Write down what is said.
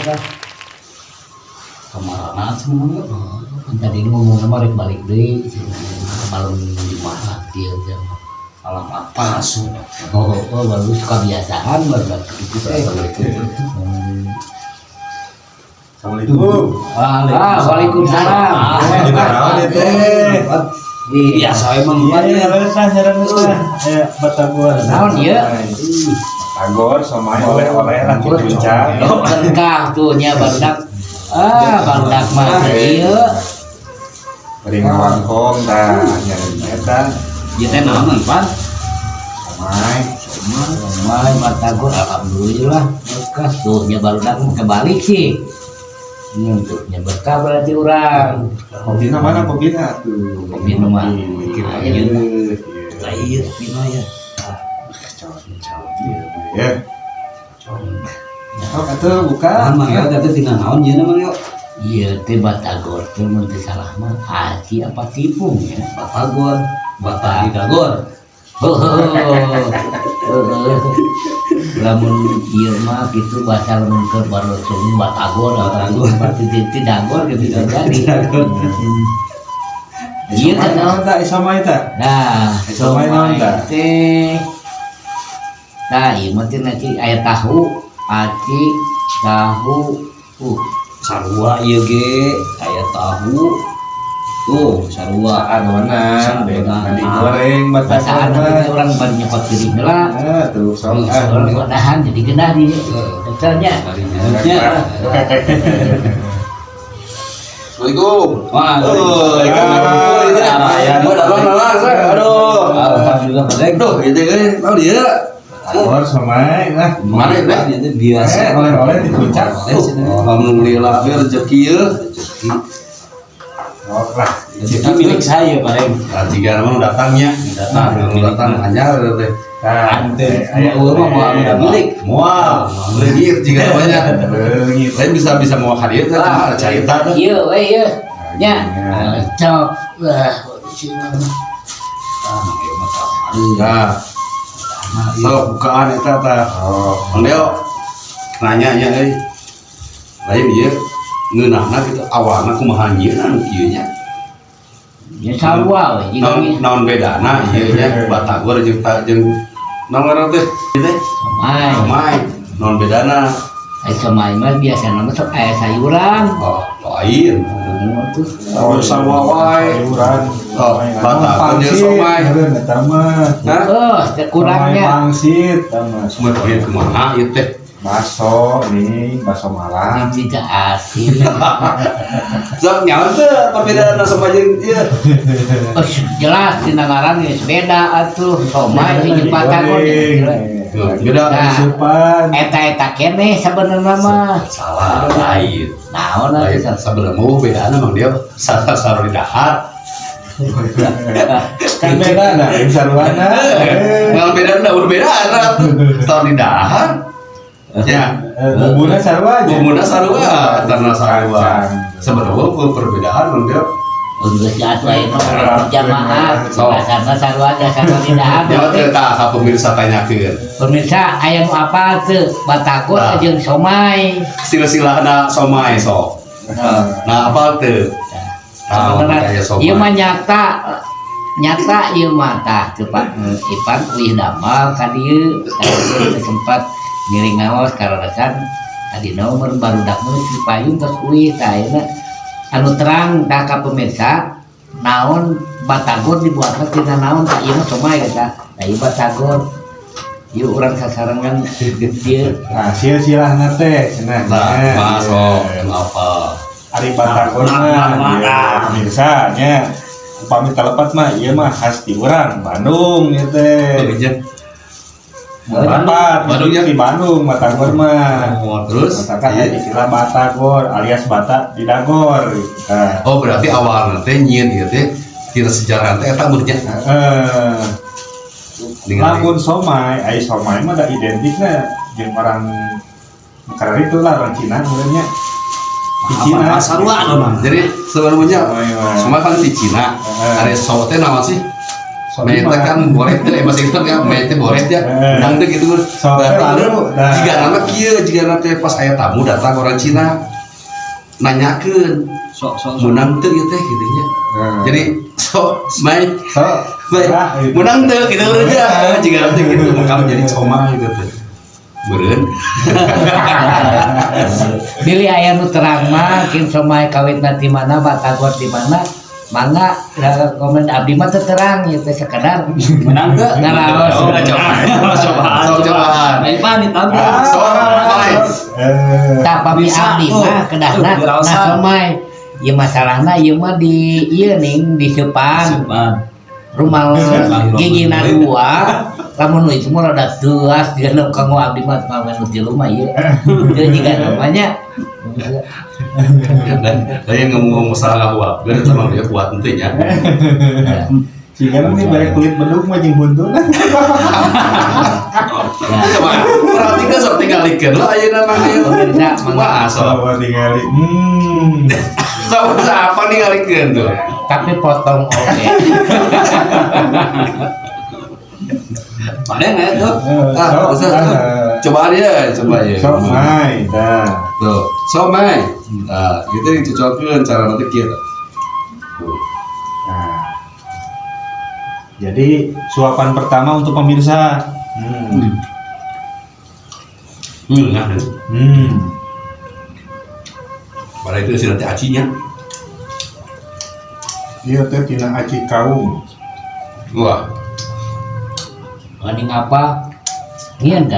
kan kemana semuanya tadi ngomong sama balik deh malam di mana dia jam malam apa baru kebiasaan baru itu Assalamualaikum. Waalaikumsalam. Iya, saya membuat ya Batagor. Naon ya? Batagor sama oleh-oleh lagi puncak. Berkah tuh nya barudak. Barudak mah ieu. Bering wangkong tah nyari eta. Ieu teh naon, Pan? Somai Batagor alhamdulillah berkah tuh nya barudak kebalik sih. Untuknya berkah berarti orang. Kopina mana kopina tuh? Kopina mah. Ayo. Lahir pina ya. Ya. Oh, atuh buka. Mang ya kata tinggal naon ieu na Mang yo. Iya teh Batagor teh mun teh salah mah haji apa tipung ya. Batagor. Lamun ieu mah kitu bahasa lamun keur barosong Batagor seperti Dagor gitu jadi. Iya kan naon tah isomai tah? Nah, Somai naon tah? Teh. Nah, ieu mah teh nanti aya tahu, aci, tahu, sarua ieu ge aya tahu. Tuh, sarua Adonan, digoreng Batagor mah orang bari nyepot diri heula. Tuh sok Orang wadahan jadi genah di dokternya. Assalamualaikum. Aduh. Alhamdulillah baik. Tuh, itu kan tahu dia. Batagor somai nah. Mana teh? Itu biasa. Oleh-oleh di puncak. Alhamdulillah rezeki ya. Oh lah. Rezeki milik saya, Pak Rem. Nah, jika orang datangnya, datang hanya teh. Mau milik. Mual, leungit jika banyak. Lain bisa mau hadir teh cerita teh. Iya, iya. Nya. Cok. Lah, Nah, so bukaan eta tah. Mang Deo nanya nya euy. Lain ieu ngeunahna kitu awalna kumaha nyieun kieu nya. ya sarua we Naon bedana ieu nya Batagor jeung naon ngaran teh? Ieu teh somai. somai. Naon bedana? Ai somai mah biasana mah sok aya sayuran. Oh, lain. Oh, sarua wae. sayuran. Oh, Batagor jeung somai. Eta mah. Hah? Kurangnya. Pangsit sama Semua teh kumaha ieu teh? baso nih, baso Malang. Tidak asin. Sok nyaon teh perbedaanna somai jeung ieu? Oh, jelas tina ngaran geus beda atuh. Somai jeung Batagor. Beda. Supan. Eta keneh sabenerna mah. Salah lain. Naon Lain atuh? sabenerna mah bedana Mang Deo sarua di dahar. Kan beda nah, sarwana. Yang bedana berbeda sarua di dahar. Ya, Bumbunya sarua aja. bumbunya sarua, karena sarua. Sebenarnya perbedaan Mang Deo. Geus atuh aya jamaah. Biasana sarua ada sarua di dahar. Ya teh pemirsa tanyakeun. Pemirsa aya nu apa teu? Batagor jeung somai. Sila-silana somai sok. Nah, apa teh? Sebenarnya ieu mah nyata ieu mah tah teu Pak Ipan uih damal ka dieu sempat ngiring ngaos kararasan adina umur barudak mah si payung terus uih tah ayeuna anu terang tah ka pemirsa naon Batagor dibuatna tina naon tah ieu mah somai eta da ieu Batagor ieu urang sasarengan dieu. Nah, silsilahna teh cenah. Nah, masuk apa? Ari Batagor mah pemirsa nya upami kalepat mah ieu mah khas di urang Bandung ieu teh. Bandungnya di Bandung, Batagor mah. Terus Katakan istilah Batagor alias Batak di Dagor. oh berarti awalnya teh nyieun ieu teh tina sejarah teh eta murnya. Lamun somai, ai somai mah da identikna jeung orang karena itu lah orang Cina mulanya. Di Cina. Sarua adonan. Jadi sebenarnya semua kan di Cina. Ada so teh naon sih? Main teh kan boleh teh masih kan main teh boleh ya. Menang teh gitu. Berarti jika nama kieu jika nanti pas aya tamu datang orang Cina nanyakeun sok menang teh ieu teh gitu nya. Jadi main menang teh gitu aja. Jika nanti gitu maka jadi coma gitu teh. Beureun. Pilih aya nu terang mah kin somai kawitna di mana batagor di mana mangga komen abdi mah teu terang ieu teh sekedar menang teu ngaraos Coba. lain panit abdi tah pami abdi mah kedahna nah somai ieu masalahna ieu mah di ieu ning di Sepan rumah gigina dua lamun itu mah rada tuas dia nu kanggo abdi mah pamen nu tilu mah ieu teu jiga namanya Lain ngomong masalah kuat, gue sama dia kuat nantinya. Jika nanti barek kulit beduk mah jeung buntuna. Coba perhatikan sok tinggalikeun lah ayeuna mah ieu. pemirsa mangga Sok Coba tinggali. sok apa ninggalikeun tuh. tapi potong oke ada nggak ya tuh Coba dia, coba ya. Sok mai, dah. Tuh, somai. Nah, gitu dicocokeun cara nanti kieu. Nah, jadi suapan pertama untuk pemirsa. Nah. Pada itu sih nanti acinya. Iya teh tina aci kaum. Wah, mending apa ngian